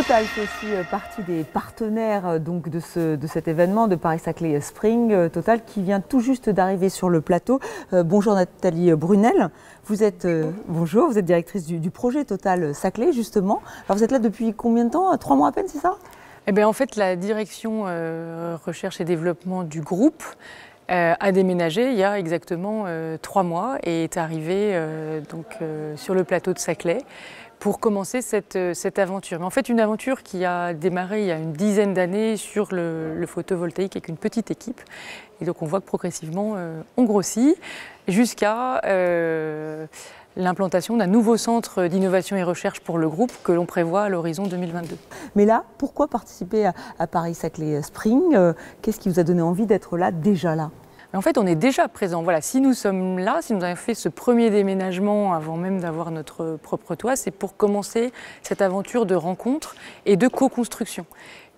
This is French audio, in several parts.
Total fait aussi partie des partenaires donc de cet événement de Paris-Saclay Spring. Total qui vient tout juste d'arriver sur le plateau. Bonjour Nathalie Brunel, vous êtes, bonjour, vous êtes directrice du projet Total Saclay justement. Alors vous êtes là depuis combien de temps? 3 mois à peine, c'est ça? Eh bien, en fait, la direction recherche et développement du groupe a déménagé il y a exactement 3 mois et est arrivée sur le plateau de Saclay pour commencer cette aventure. Mais en fait, une aventure qui a démarré il y a une dizaine d'années sur le photovoltaïque avec une petite équipe. Et donc on voit que progressivement on grossit jusqu'à l'implantation d'un nouveau centre d'innovation et recherche pour le groupe que l'on prévoit à l'horizon 2022. Mais là, pourquoi participer à Paris-Saclay Spring? Qu'est-ce qui vous a donné envie d'être là, déjà là? En fait, on est déjà présent. Voilà, si nous sommes là, si nous avons fait ce premier déménagement avant même d'avoir notre propre toit, c'est pour commencer cette aventure de rencontre et de co-construction.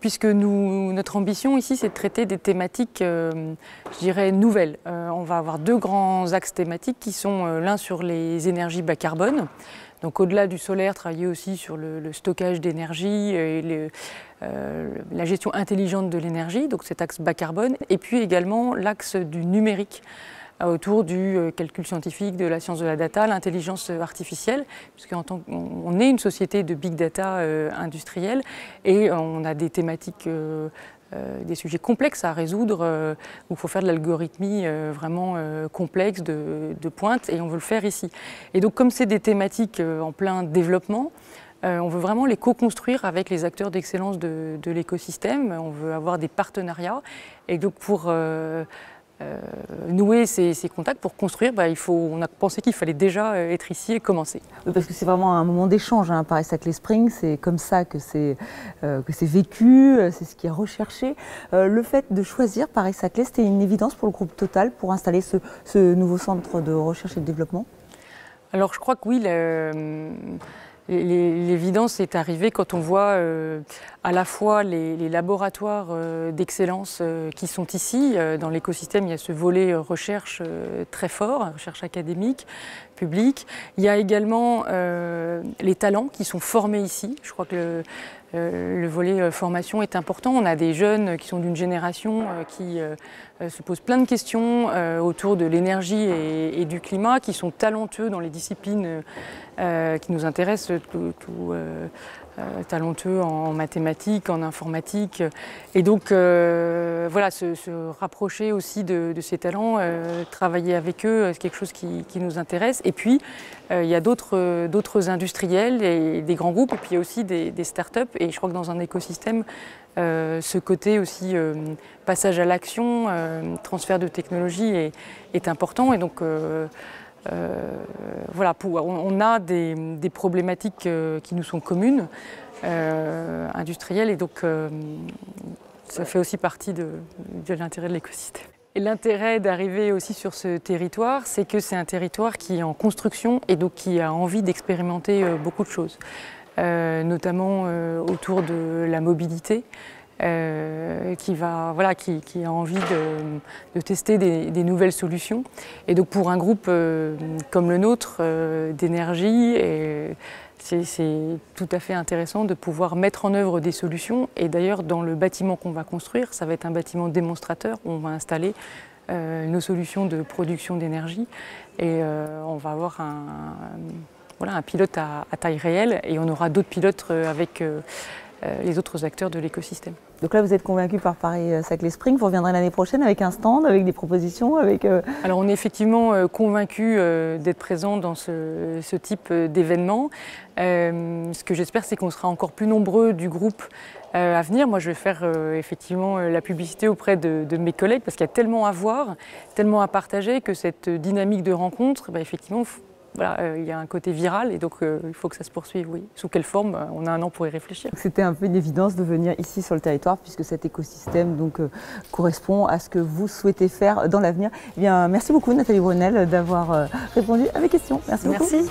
Puisque notre ambition ici, c'est de traiter des thématiques, je dirais, nouvelles. On va avoir 2 grands axes thématiques qui sont l'un sur les énergies bas carbone. Donc au-delà du solaire, travailler aussi sur le stockage d'énergie et la gestion intelligente de l'énergie, donc cet axe bas carbone. Et puis également l'axe du numérique, autour du calcul scientifique, de la science de la data, l'intelligence artificielle, puisqu'on est une société de big data industrielle et on a des thématiques, des sujets complexes à résoudre, où il faut faire de l'algorithmie vraiment complexe, de pointe, et on veut le faire ici. Et donc comme c'est des thématiques en plein développement, on veut vraiment les co-construire avec les acteurs d'excellence de l'écosystème, on veut avoir des partenariats, et donc pour nouer ces contacts, pour construire, on a pensé qu'il fallait déjà être ici et commencer. Oui, parce que c'est vraiment un moment d'échange, hein. Paris-Saclay Spring, c'est comme ça que c'est vécu, c'est ce qui est recherché. Le fait de choisir Paris-Saclay, c'était une évidence pour le groupe Total pour installer ce nouveau centre de recherche et de développement? Alors je crois que oui, l'évidence est arrivée quand on voit à la fois les laboratoires d'excellence qui sont ici. Dans l'écosystème, il y a ce volet recherche très fort, recherche académique, publique. Il y a également les talents qui sont formés ici. Je crois que le volet formation est important. On a des jeunes qui sont d'une génération qui se posent plein de questions autour de l'énergie et du climat, qui sont talentueux dans les disciplines qui nous intéressent, talentueux en mathématiques, en informatique. Et donc voilà, se rapprocher aussi de ces talents, travailler avec eux, c'est quelque chose qui nous intéresse. Et puis il y a d'autres industriels et des grands groupes, et puis il y a aussi des startups. Et je crois que dans un écosystème, ce côté aussi passage à l'action, transfert de technologie est important. Et donc voilà, on a des problématiques qui nous sont communes, industrielles, et donc ça fait aussi partie de l'intérêt de l'écosystème. Et l'intérêt d'arriver aussi sur ce territoire, c'est que c'est un territoire qui est en construction et donc qui a envie d'expérimenter beaucoup de choses, notamment autour de la mobilité. Qui a envie de tester des nouvelles solutions. Et donc pour un groupe comme le nôtre d'énergie, c'est tout à fait intéressant de pouvoir mettre en œuvre des solutions. Et d'ailleurs dans le bâtiment qu'on va construire, ça va être un bâtiment démonstrateur où on va installer nos solutions de production d'énergie. Et on va avoir un pilote à taille réelle, et on aura d'autres pilotes avec les autres acteurs de l'écosystème. Donc là, vous êtes convaincu par Paris-Saclay Spring. Vous reviendrez l'année prochaine avec un stand, avec des propositions, avec... Alors on est effectivement convaincu d'être présent dans ce type d'événement. Ce que j'espère, c'est qu'on sera encore plus nombreux du groupe à venir. Moi, je vais faire effectivement la publicité auprès de mes collègues, parce qu'il y a tellement à voir, tellement à partager, que cette dynamique de rencontre, effectivement, voilà, il y a un côté viral, et donc il faut que ça se poursuive, oui. Sous quelle forme? On a un an pour y réfléchir. C'était un peu une évidence de venir ici sur le territoire, puisque cet écosystème correspond à ce que vous souhaitez faire dans l'avenir. Eh bien, merci beaucoup Nathalie Brunel d'avoir répondu à mes questions. Merci beaucoup. Merci.